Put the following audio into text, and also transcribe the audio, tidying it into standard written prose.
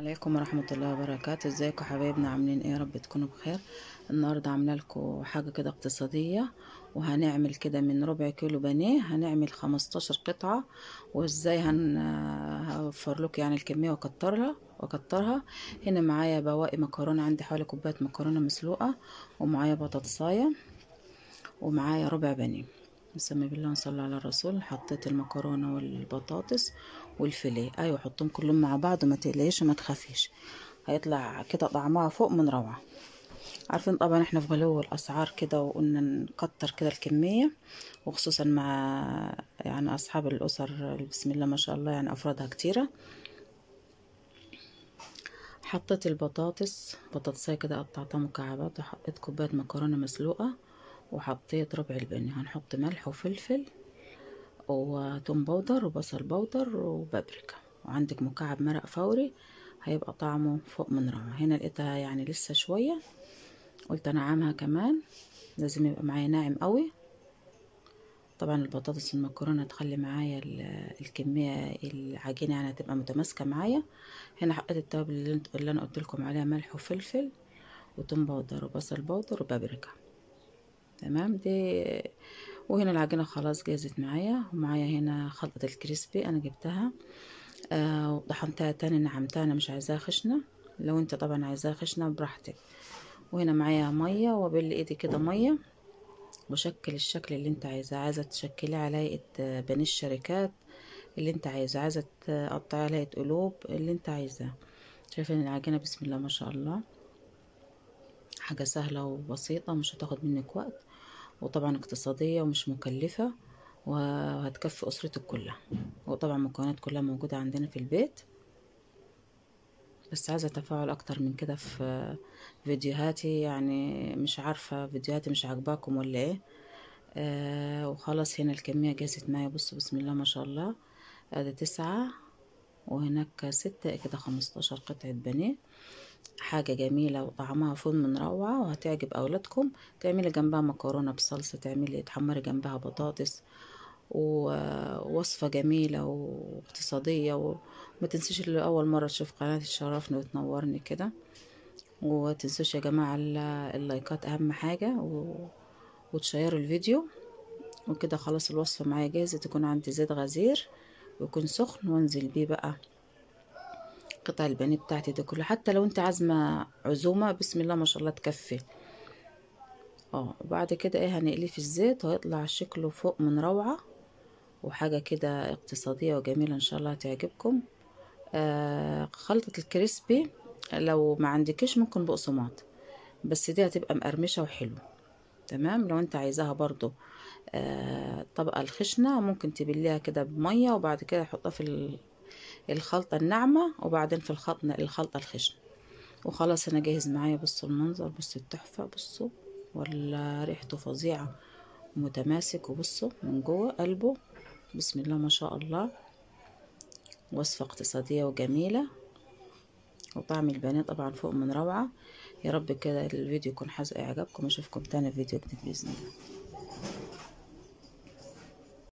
عليكم ورحمة الله وبركاته. ازيكم حبايبنا، عاملين ايه؟ يا رب تكونوا بخير. النهاردة عامله لكم حاجة كده اقتصادية، وهنعمل كده من ربع كيلو بانيه هنعمل 15 قطعة. وازاي هوفر لكم يعني الكمية واكترها. هنا معايا بواقي مكرونة، عندي حوالي كوباية مكرونة مسلوقة، ومعايا بطاطساية، ومعايا ربع بانيه. بسم الله نصلي على الرسول. حطيت المكرونه والبطاطس والفيليه، ايوه حطهم كلهم مع بعض وما تقلقيش وما تخافيش، هيطلع كده طعمها فوق من روعه. عارفين طبعا احنا في غلو الاسعار كده، وقلنا نكتر كده الكميه، وخصوصا مع يعني اصحاب الاسر بسم الله ما شاء الله، يعني افرادها كتيره. حطيت بطاطسايه كده قطعتها مكعبات، وحطيت كوبايه مكرونه مسلوقه، وحطيت ربع البانيه. هنحط ملح وفلفل وتوم بودر وبصل بودر وبابريكا، وعندك مكعب مرق فوري هيبقى طعمه فوق من روعة. هنا لقيتها يعني لسه شوية، قلت انعمها كمان، لازم يبقى معايا ناعم قوي. طبعا البطاطس والمكرونة تخلي معايا الكمية العجينة يعني هتبقى متماسكة معايا. هنا حطيت التوابل اللي انا قلت لكم عليها، ملح وفلفل وتوم بودر وبصل بودر وبابريكا. تمام دي. وهنا العجينة خلاص جاهزت معايا، ومعايا هنا خلطة الكريسبي انا جبتها وطحنتها تاني، نعمتها، انا مش عايزاها خشنة، لو انت طبعا عايزاها خشنة براحتك. وهنا معايا مية، وابل ايدي كده مية، وشكل الشكل اللي انت عايزة تشكليه على هيئة بانيه الشركات اللي انت عايزة تقطعي على هيئة قلوب اللي انت عايزاه. شايفين العجينة بسم الله ما شاء الله، حاجة سهلة وبسيطة، مش هتاخد منك وقت، وطبعا اقتصادية ومش مكلفة، وهتكفي أسرتك كلها. وطبعا المكونات كلها موجودة عندنا في البيت، بس عايزة تفاعل أكتر من كده في فيديوهاتي، يعني مش عارفة فيديوهاتي مش عاجباكم ولا ايه. وخلاص هنا الكمية جاهزت معايا، بصوا بسم الله ما شاء الله، ادي 9 وهناك 6، كده 15 قطعة بانيه. حاجة جميلة وطعمها فول من روعة، وهتعجب أولادكم. تعملي جنبها مكرونة بصلصة، تحمري جنبها بطاطس، ووصفة جميلة واقتصادية. وما تنسيش اللي أول مرة تشوف قناتي تشرفني وتنورني كده. وتنسوش يا جماعة اللايكات أهم حاجة، وتشيروا الفيديو. وكده خلاص الوصفة معايا جاهزة. تكون عندي زيت غزير ويكون سخن، وانزل بيه بقى قطع البانيه بتاعتي دي كلها، حتى لو انت عازمة عزومة بسم الله ما شاء الله تكفي. وبعد كده ايه هنقليه في الزيت، وهيطلع شكله فوق من روعة، وحاجة كده اقتصادية وجميلة ان شاء الله هتعجبكم. خلطة الكريسبي لو ما عندكش ممكن بقسماط، بس دي هتبقى مقرمشة وحلو. تمام. لو انت عايزاها برضو الطبقة الخشنة، ممكن تبليها كده بمية، وبعد كده تحطها في الخلطة الناعمة، وبعدين في الخلطة الخشنة. وخلاص انا جاهز معايا. بصوا المنظر، بصوا التحفة، بصوا ولا ريحته فظيعة ومتماسك، وبصوا من جوه قلبه بسم الله ما شاء الله. وصفة اقتصادية وجميلة، وطعم البانيه طبعا فوق من روعة. يا رب كده الفيديو يكون حازق اعجابكم، اشوفكم تاني في فيديو جديد بإذن الله.